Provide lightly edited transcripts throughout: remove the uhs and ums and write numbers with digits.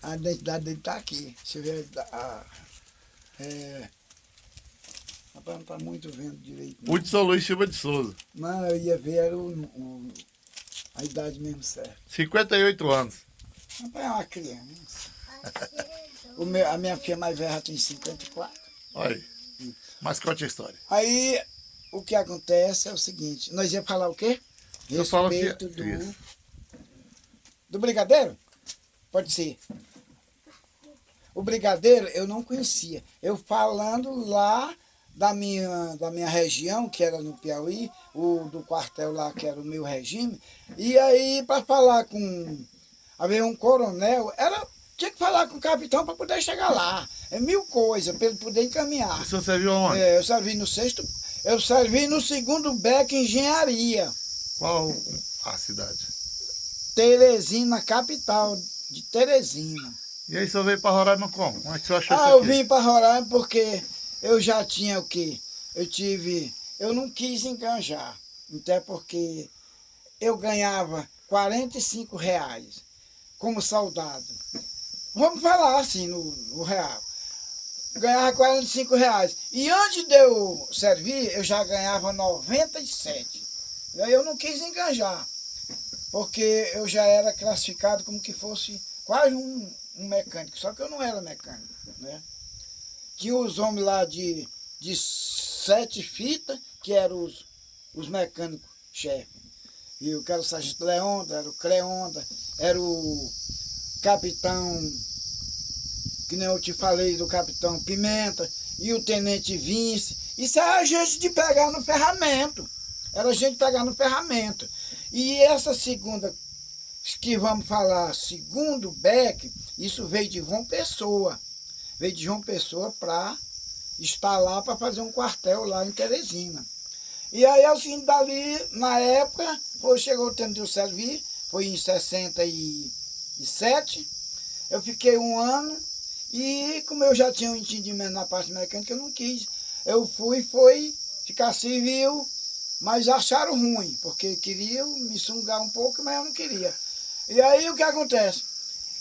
A identidade dele tá aqui. Você vê. Rapaz, não tá muito vendo direito. Não. Hudson Luiz Silva de Souza. Não, eu ia ver era a idade mesmo certa. 58 anos. Rapaz, é uma criança. A minha filha mais velha já tem 54. Olha aí. Mas conte a história. Aí, o que acontece é o seguinte. Nós ia falar o quê? Eu falo que... Respeito Isso. do brigadeiro? Pode ser. O brigadeiro eu não conhecia. Eu falando lá da minha região, que era no Piauí, do quartel lá, que era o meu regime, e aí para falar com... Havia um coronel, tinha que falar com o capitão para poder chegar lá. É mil coisas, para ele poder encaminhar. O senhor serviu aonde? Eu servi no sexto... Eu servi no segundo BEC Engenharia. Qual a cidade? Teresina, capital de Teresina. E aí o senhor veio para Roraima como? Como é que o senhor achou isso Eu aqui? vim para Roraima porque eu já tinha o quê? Eu não quis enganjar, até porque eu ganhava R$ 45 como soldado. Vamos falar assim no real. Ganhava R$ 45. E antes de eu servir, eu já ganhava 97. E aí eu não quis enganjar, porque eu já era classificado como que fosse quase um mecânico, só que eu não era mecânico, né? Tinha os homens lá de 7 fitas, que eram os mecânicos chefes. E eu era o sargento Leonda, era o Creonda, era o capitão, que nem eu te falei, do capitão Pimenta, e o tenente Vince. Isso era gente de pegar no ferramento. Era gente de pegar no ferramento. E essa segunda, que vamos falar, segundo BEC, isso veio de João Pessoa. Veio de João Pessoa para estar lá para fazer um quartel lá em Teresina. E aí, assim, dali, na época, chegou o tempo de eu servir, foi em 67. Eu fiquei um ano e, como eu já tinha um entendimento na parte mecânica, eu não quis. Eu fui ficar civil, mas acharam ruim, porque queriam me sungar um pouco, mas eu não queria. E aí, o que acontece?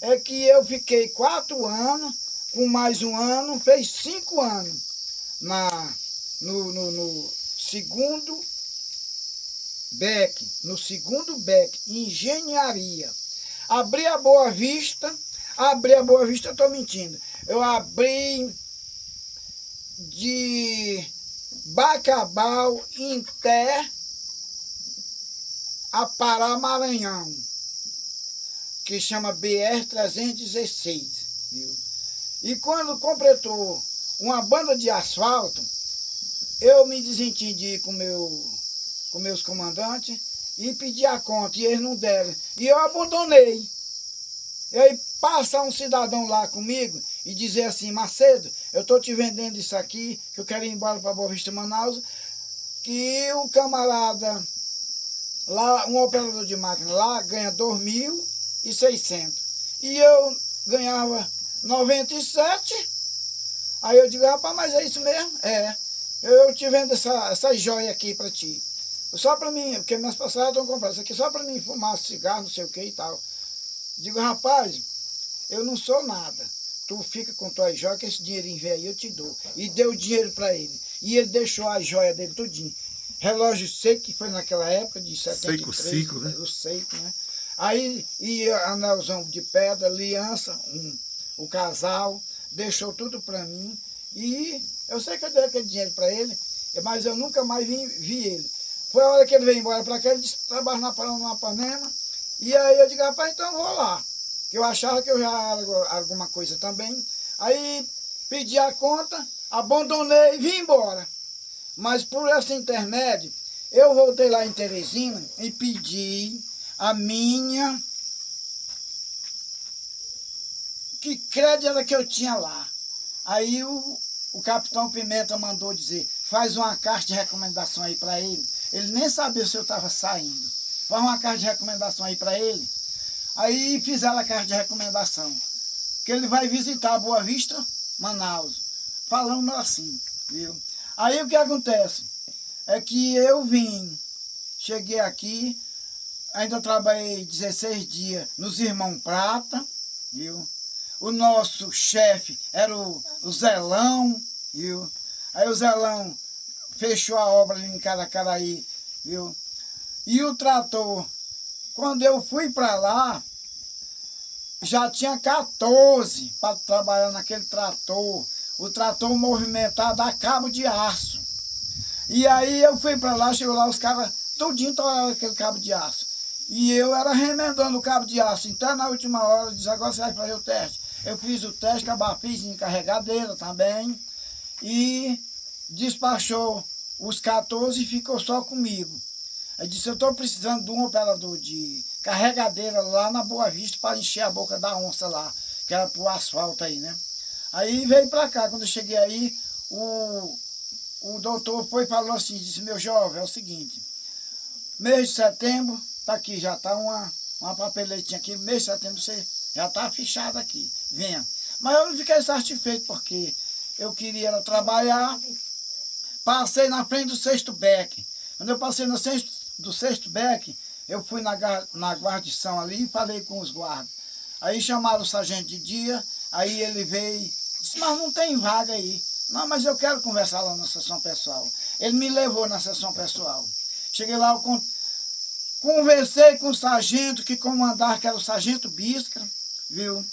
É que eu fiquei 4 anos, com mais um ano, fez 5 anos no segundo BEC, engenharia. Abri a Boa Vista, eu estou mentindo. Eu abri de Bacabal, Inter, a Pará, Maranhão, que chama BR-316, viu? E quando completou uma banda de asfalto, eu me desentendi com meus comandantes e pedi a conta, e eles não deram. E eu abandonei. E aí passa um cidadão lá comigo e dizer assim: Macedo, eu estou te vendendo isso aqui, que eu quero ir embora para Boa Vista, Manaus, que o camarada lá, um operador de máquina lá, ganha 2.600. E eu ganhava 97. Aí eu digo: rapaz, mas é isso mesmo? É. Eu te vendo essa joia aqui para ti. Só para mim, porque minhas passagens estão comprando. Isso aqui só para mim fumar cigarro, não sei o que e tal. Digo: rapaz, eu não sou nada. Tu fica com tua joia, que esse dinheirinho vem aí, eu te dou. E deu o dinheiro para ele. E ele deixou a joia dele tudinho. Relógio seco, que foi naquela época de 73. Seiko, né? O seiko, né? Aí, e anelzão de pedra, aliança, o casal, deixou tudo para mim. E eu sei que eu dei aquele dinheiro para ele, mas eu nunca mais vi ele. Foi a hora que ele veio embora para cá, ele disse que trabalha na Panema. E aí eu digo: rapaz, então eu vou lá. Que eu achava que eu já era alguma coisa também. Aí pedi a conta, abandonei e vim embora. Mas por esse intermédio, eu voltei lá em Teresina e pedi a minha... Que crédito era que eu tinha lá? Aí o capitão Pimenta mandou dizer: faz uma carta de recomendação aí para ele. Ele nem sabia se eu estava saindo. Faz uma carta de recomendação aí para ele. Aí fizeram a carta de recomendação, que ele vai visitar Boa Vista, Manaus, falando assim, viu? Aí o que acontece? É que eu cheguei aqui, ainda trabalhei 16 dias nos Irmãos Prata, viu? o nosso chefe era o Zelão, viu? Aí o Zelão fechou a obra ali em Caracaraí, viu? E o trator, quando eu fui para lá, já tinha 14 para trabalhar naquele trator. O trator movimentado a cabo de aço. E aí eu fui para lá, chegou lá, os caras tudinho tocavam aquele cabo de aço. E eu era remendando o cabo de aço. Então na última hora eu disse, agora você vai fazer o teste. Eu fiz o teste, fiz em carregadeira também. E despachou os 14 e ficou só comigo. Aí disse, eu estou precisando de um operador de carregadeira lá na Boa Vista para encher a boca da onça lá, que era pro asfalto aí, né? Aí veio para cá, quando eu cheguei aí, o doutor foi e falou assim, disse, meu jovem, é o seguinte, mês de setembro, tá aqui, já tá uma papeletinha aqui, mês de setembro você já tá fichado aqui, venha. Mas eu não fiquei satisfeito, porque eu queria trabalhar, passei na frente do 6º beck. Quando eu passei no do 6º beck, eu fui na guarnição ali e falei com os guardas. Aí chamaram o sargento de dia, aí ele veio, disse, mas não tem vaga aí. Não, mas eu quero conversar lá na sessão pessoal. Ele me levou na sessão pessoal. Cheguei lá, eu conversei com o sargento que comandava, que era o sargento Bisca, viu?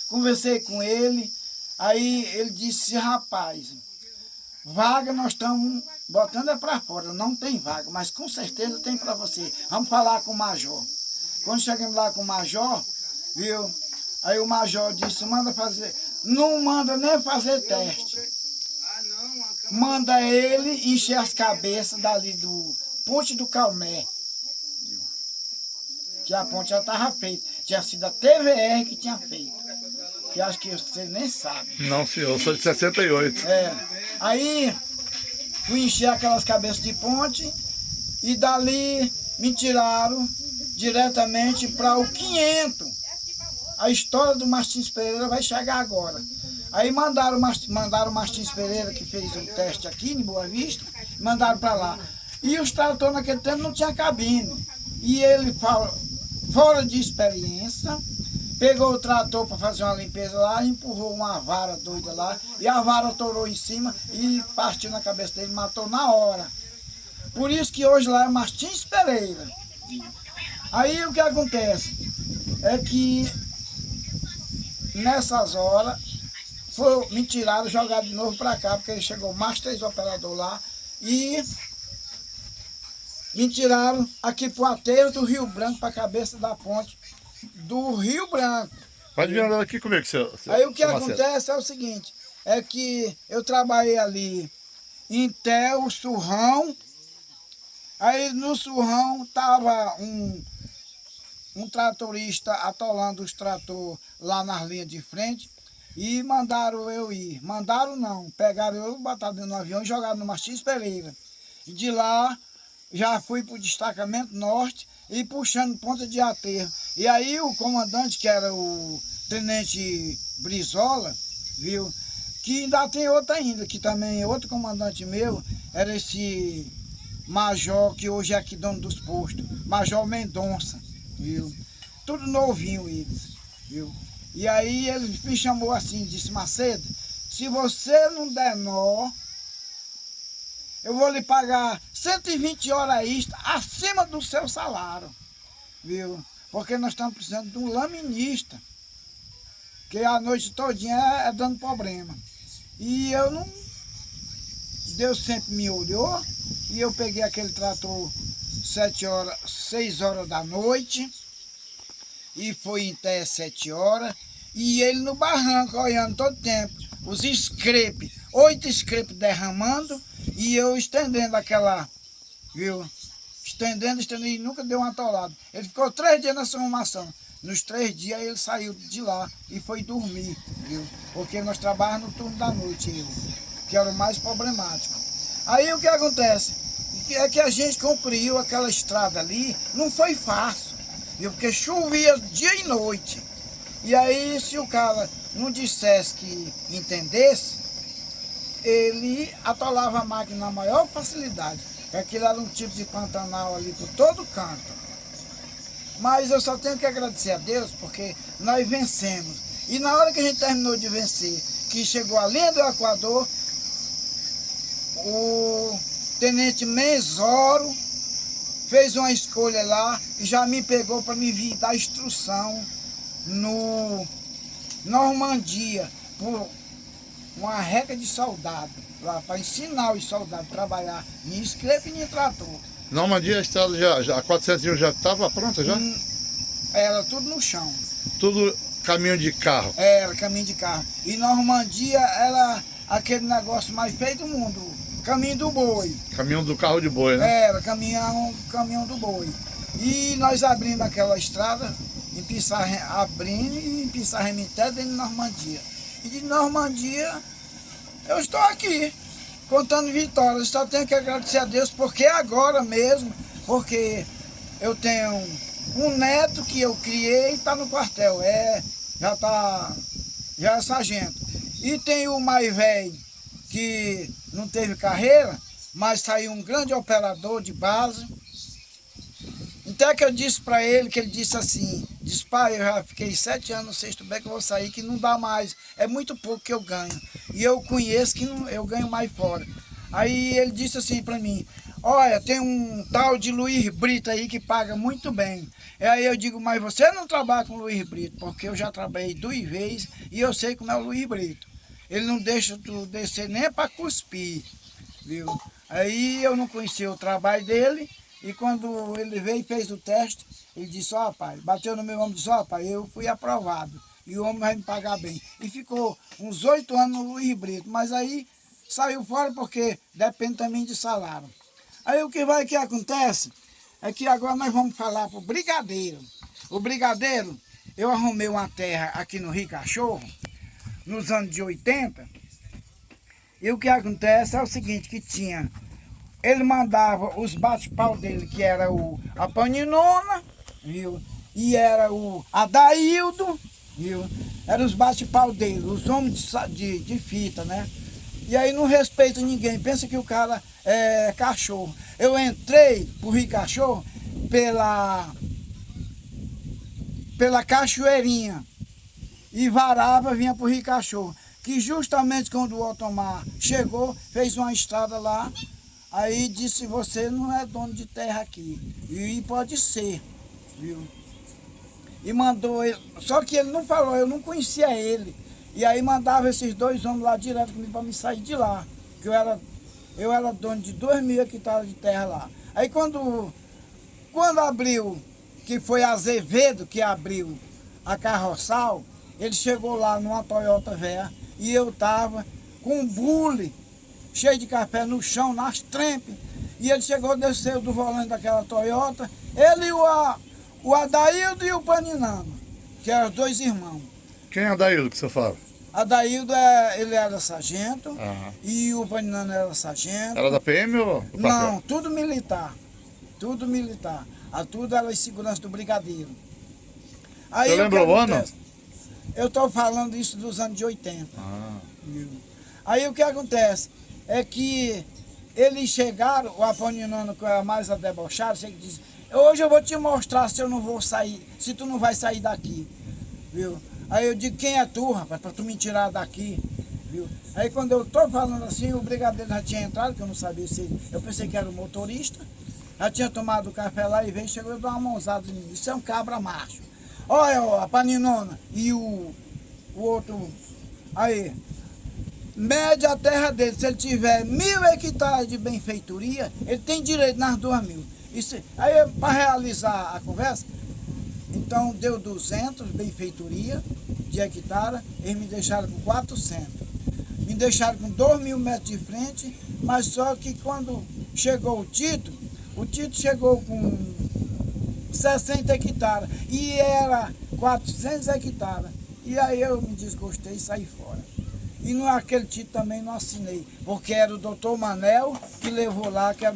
Conversei com ele, aí ele disse, rapaz, vaga nós estamos botando é para fora, não tem vaga, mas com certeza tem para você. Vamos falar com o major. Quando chegamos lá com o major, viu? Aí o major disse, manda fazer, não manda nem fazer teste. Manda ele encher as cabeças dali do Ponte do Calmé. Que a ponte já estava feita. Tinha sido a TVR que tinha feito. Que acho que você nem sabe. Não, senhor, eu sou de 68. Aí fui encher aquelas cabeças de ponte e dali me tiraram diretamente para o 500. A história do Martins Pereira vai chegar agora. Aí mandaram o Martins Pereira, que fez um teste aqui em Boa Vista, mandaram para lá. E os tratores naquele tempo não tinha cabine. E ele, fora de experiência, pegou o trator para fazer uma limpeza lá, empurrou uma vara doida lá, e a vara atorou em cima e partiu na cabeça dele, matou na hora. Por isso que hoje lá é Martins Pereira. Aí o que acontece é que nessas horas me tiraram, jogaram de novo para cá, porque chegou mais 3 operadores lá e me tiraram aqui para o aterro do Rio Branco, para a cabeça da ponte do Rio Branco. Pode vir aqui comigo, seu Aí o que acontece é o seguinte, é que eu trabalhei ali em Tel, Surrão, aí no Surrão estava um tratorista atolando os tratores lá nas linhas de frente e mandaram eu ir. Mandaram não, pegaram eu, botaram dentro do avião e jogaram no Martins Pereira. E de lá já fui para o destacamento norte e puxando ponta de aterro. E aí o comandante, que era o tenente Brizola, viu, que ainda tem outro ainda, que também é outro comandante meu, era esse major, que hoje é aqui dono dos postos, Major Mendonça, viu? Tudo novinho eles, viu? E aí ele me chamou assim, disse, Macedo, se você não der nó, eu vou lhe pagar 120 horas extra acima do seu salário, viu? Porque nós estamos precisando de um laminista, que a noite todinha é dando problema. E eu não... Deus sempre me olhou, e eu peguei aquele trator 6 horas da noite, e foi até 7 horas, e ele no barranco, olhando todo tempo, os scrapes, 8 scrapes derramando, e eu estendendo aquela, viu? Estendendo, e nunca deu um atolado. Ele ficou 3 dias nessa arrumação. Nos 3 dias ele saiu de lá e foi dormir, viu? Porque nós trabalhamos no turno da noite, que era o mais problemático. Aí o que acontece? É que a gente concluiu aquela estrada ali, não foi fácil, viu? Porque chovia dia e noite. E aí se o cara não dissesse que entendesse, ele atolava a máquina na maior facilidade. Aquilo era um tipo de Pantanal ali por todo canto. Mas eu só tenho que agradecer a Deus, porque nós vencemos. E na hora que a gente terminou de vencer, que chegou a linha do Equador, o tenente Menzoro fez uma escolha lá e já me pegou para me vir dar instrução no Normandia, por uma regra de soldado, lá para ensinar os soldados a trabalhar em escrevo e em trator. Normandia, a estrada a 401 já estava pronta já? Era tudo no chão. Tudo caminho de carro. Era caminho de carro. E Normandia era aquele negócio mais feio do mundo, caminho do boi. Caminho do carro de boi, né? Era caminhão do boi. E nós abrimos aquela estrada, abrindo e em Pissarra até dentro de Normandia. E de Normandia eu estou aqui, contando vitórias. Só tenho que agradecer a Deus, porque agora mesmo, porque eu tenho um neto que eu criei e está no quartel, já é sargento. E tem o mais velho que não teve carreira, mas saiu um grande operador de base. Então que eu disse para ele, que ele disse assim, disse, pai, eu já fiquei 7 anos no sexto B, que eu vou sair, que não dá mais, é muito pouco que eu ganho. E eu conheço que eu ganho mais fora. Aí ele disse assim para mim, olha, tem um tal de Luiz Brito aí que paga muito bem. E aí eu digo, mas você não trabalha com o Luiz Brito, porque eu já trabalhei 2 vezes e eu sei como é o Luiz Brito. Ele não deixa tu descer nem para cuspir, viu? Aí eu não conhecia o trabalho dele. E quando ele veio e fez o teste, ele disse, ó pai, bateu no meu ombro e disse, ó pai, eu fui aprovado. E o homem vai me pagar bem. E ficou uns 8 anos no Luiz Brito, mas aí saiu fora porque depende também de salário. Aí o que acontece é que agora nós vamos falar para o Brigadeiro. O Brigadeiro, eu arrumei uma terra aqui no Rio Cachorro, nos anos de 80. E o que acontece é o seguinte, que tinha... Ele mandava os bate-pau dele, que era a Paninona, viu? E era o Adaildo, viu? Eram os bate-pau dele, os homens de fita, né? E aí não respeita ninguém, pensa que o cara é cachorro. Eu entrei pro Rio Cachorro pela Cachoeirinha e varava, vinha pro Rio Cachorro. Que justamente quando o Otomar chegou, fez uma estrada lá. Aí disse, você não é dono de terra aqui. E pode ser, viu? E mandou ele, só que ele não falou, eu não conhecia ele. E aí mandava esses 2 homens lá direto comigo para me sair de lá. Que eu era dono de 2.000 hectares de terra lá. Aí quando abriu, que foi Azevedo que abriu a carroçal, ele chegou lá numa Toyota velha e eu tava com um bule cheio de café no chão, nas trempes. E ele chegou, desceu do volante daquela Toyota, ele e o Adaildo e o Paninano, que eram os 2 irmãos. Quem é Adaildo que você fala? Adaildo, ele era sargento, e o Paninano era sargento. Era da PM ou? Não, tudo militar. Tudo militar. Tudo era em segurança do Brigadeiro. Aí, você lembra o ano? Eu estou falando isso dos anos de 80. Aí o que acontece? É que eles chegaram, o Aponinano, que era mais debochado, chega e diz, hoje eu vou te mostrar se eu não vou sair, se tu não vai sair daqui, viu? Aí eu digo, quem é tu, rapaz, para tu me tirar daqui, viu? Aí quando eu tô falando assim, o brigadeiro já tinha entrado, que eu não sabia se... Eu pensei que era o motorista, já tinha tomado o café lá e veio, chegou e deu uma mãozada em mim, isso é um cabra macho. Olha, a Paninona e o outro, aí... Mede a terra dele, se ele tiver 1.000 hectares de benfeitoria, ele tem direito nas 2.000. Aí, para realizar a conversa, então deu 200 benfeitoria de hectare, eles me deixaram com 400. Me deixaram com 2.000 metros de frente, mas só que quando chegou o Tito chegou com 60 hectares e era 400 hectares. E aí eu me desgostei e saí fora. E naquele Tito também não assinei, porque era o doutor Manel que levou lá, que era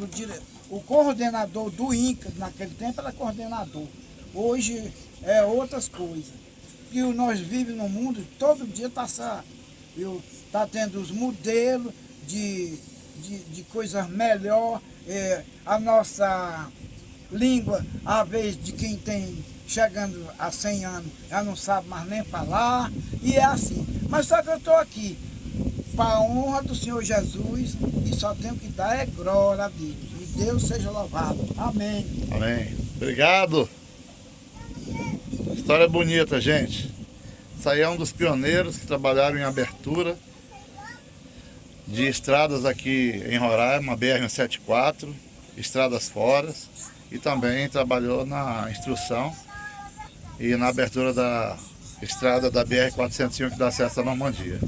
o coordenador do INCA, naquele tempo era coordenador. Hoje é outras coisas. E nós vivemos no mundo, todo dia está tendo os modelos de coisas melhor, a nossa língua, à vez de quem tem chegando a 100 anos, já não sabe mais nem falar, e é assim. Mas só que eu estou aqui para a honra do Senhor Jesus e só tenho que dar é glória a Deus. E Deus seja louvado. Amém. Amém. Obrigado. História bonita, gente. Isso aí é um dos pioneiros que trabalharam em abertura de estradas aqui em Roraima, BR-174, estradas fora, e também trabalhou na instrução e na abertura da estrada da BR-401 que dá acesso à Normandia.